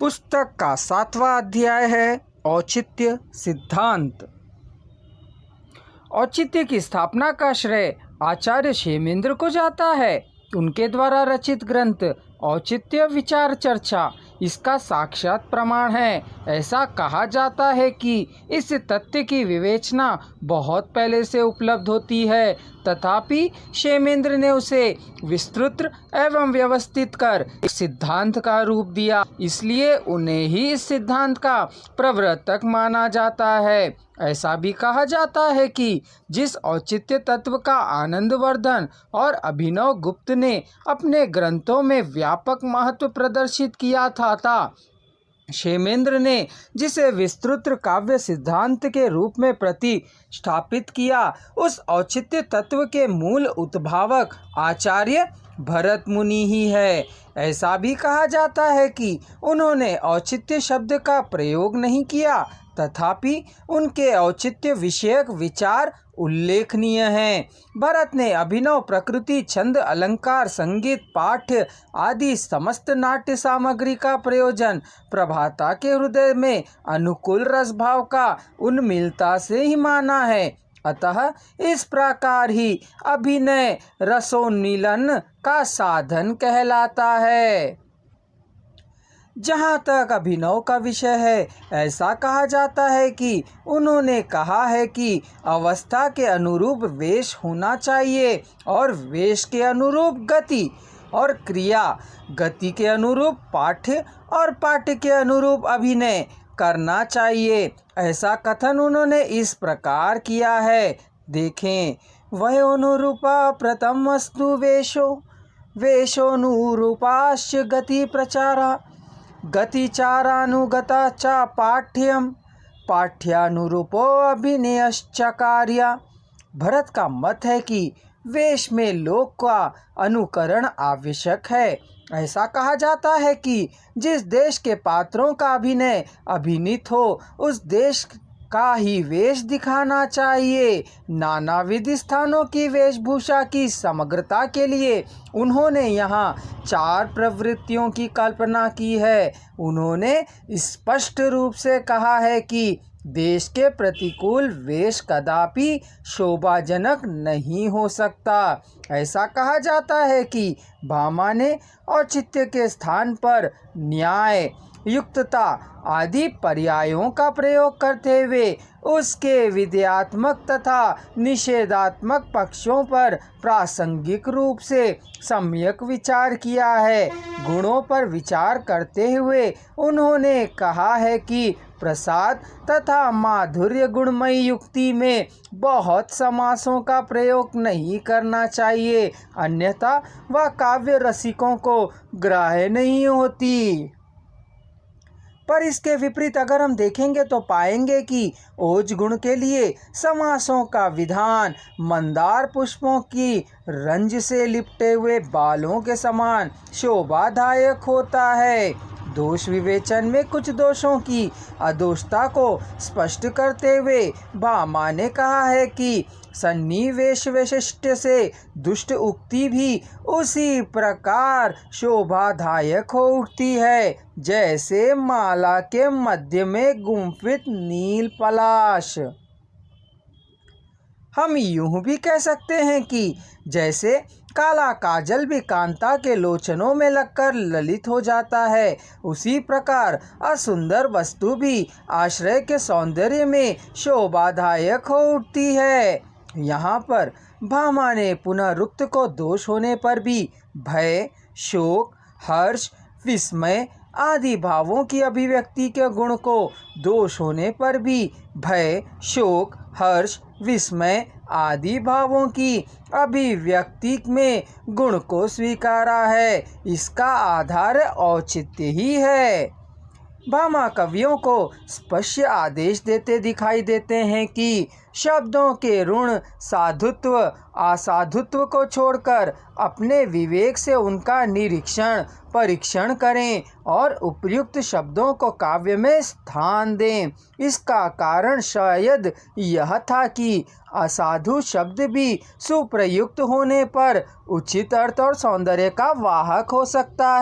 पुस्तक का 7वां अध्याय है औचित्य सिद्धांत। औचित्य की स्थापना का श्रेय आचार्य क्षेमेंद्र को जाता है। उनके द्वारा रचित ग्रंथ औचित्य विचार चर्चा इसका साक्षात प्रमाण है। ऐसा कहा जाता है कि इस तथ्य की विवेचना बहुत पहले से उपलब्ध होती है, तथापि क्षेमेंद्र ने उसे विस्तृत एवं व्यवस्थित कर एक सिद्धांत का रूप दिया, इसलिए उन्हें ही इस सिद्धांत का प्रवर्तक माना जाता है। ऐसा भी कहा जाता है कि जिस औचित्य तत्व का आनंदवर्धन और अभिनव गुप्त ने अपने ग्रंथों में व्यापक महत्व प्रदर्शित किया था, क्षेमेंद्र ने जिसे विस्तृत काव्य सिद्धांत के रूप में प्रतिष्ठापित किया, उस औचित्य तत्व के मूल उद्भावक आचार्य भरत मुनि ही है। ऐसा भी कहा जाता है कि उन्होंने औचित्य शब्द का प्रयोग नहीं किया, तथापि उनके औचित्य विषयक विचार उल्लेखनीय हैं। भरत ने अभिनव प्रकृति, छंद, अलंकार, संगीत, पाठ्य आदि समस्त नाट्य सामग्री का प्रयोजन प्रभाता के हृदय में अनुकूल रसभाव का उन्मिलता से ही माना है। अतः इस प्रकार ही अभिनय रसोन्मिलन का साधन कहलाता है। जहाँ तक अभिनव का विषय है, ऐसा कहा जाता है कि उन्होंने कहा है कि अवस्था के अनुरूप वेश होना चाहिए और वेश के अनुरूप गति और क्रिया, गति के अनुरूप पाठ्य और पाठ्य के अनुरूप अभिनय करना चाहिए। ऐसा कथन उन्होंने इस प्रकार किया है। देखें, वह अनुरूपा प्रथम वस्तु वेशो, वेशोनुरूपाश्च गति प्रचारा, गतिचारानुगता च पाठ्यम, पाठ्यानुरूपो अभिनयश्च कार्या। भरत का मत है कि वेश में लोक का अनुकरण आवश्यक है। ऐसा कहा जाता है कि जिस देश के पात्रों का अभिनय अभिनीत हो, उस देश का ही वेश दिखाना चाहिए। नानाविध स्थानों की वेशभूषा की समग्रता के लिए उन्होंने यहाँ 4 प्रवृत्तियों की कल्पना की है। उन्होंने स्पष्ट रूप से कहा है कि देश के प्रतिकूल वेश कदापि शोभाजनक नहीं हो सकता। ऐसा कहा जाता है कि भामा ने औचित्य के स्थान पर न्याय, युक्तता आदि पर्यायों का प्रयोग करते हुए उसके विधेयात्मक तथा निषेधात्मक पक्षों पर प्रासंगिक रूप से सम्यक विचार किया है। गुणों पर विचार करते हुए उन्होंने कहा है कि प्रसाद तथा माधुर्य गुणमयी युक्ति में बहुत समासों का प्रयोग नहीं करना चाहिए, अन्यथा वह काव्य रसिकों को ग्राह्य नहीं होती। पर इसके विपरीत अगर हम देखेंगे तो पाएंगे कि ओज गुण के लिए समासों का विधान मंदार पुष्पों की रंज से लिपटे हुए बालों के समान शोभादायक होता है। दोष विवेचन में कुछ दोषों की अदोषता को स्पष्ट करते हुए भामा ने कहा है कि सन्निवेश वैशिष्ट्य से दुष्ट उक्ति भी उसी प्रकार शोभादायक हो उठती है, जैसे माला के मध्य में गुंफित नील पलाश। हम यूं भी कह सकते हैं कि जैसे काला काजल भी कांता के लोचनों में लगकर ललित हो जाता है, उसी प्रकार असुंदर वस्तु भी आश्रय के सौंदर्य में शोभादायक हो उठती है। यहाँ पर भामा ने पुनरुक्त को दोष होने पर भी भय, शोक, हर्ष, विस्मय आदि भावों की अभिव्यक्ति के गुण को दोष होने पर भी भय, शोक, हर्ष, विस्मय आदि भावों की अभिव्यक्ति में गुण को स्वीकारा है। इसका आधार औचित्य ही है। भामा कवियों को स्पष्ट आदेश देते दिखाई देते हैं कि शब्दों के ऋण साधुत्व असाधुत्व को छोड़कर अपने विवेक से उनका निरीक्षण परीक्षण करें और उपयुक्त शब्दों को काव्य में स्थान दें। इसका कारण शायद यह था कि असाधु शब्द भी सुप्रयुक्त होने पर उचित अर्थ और सौंदर्य का वाहक हो सकता है।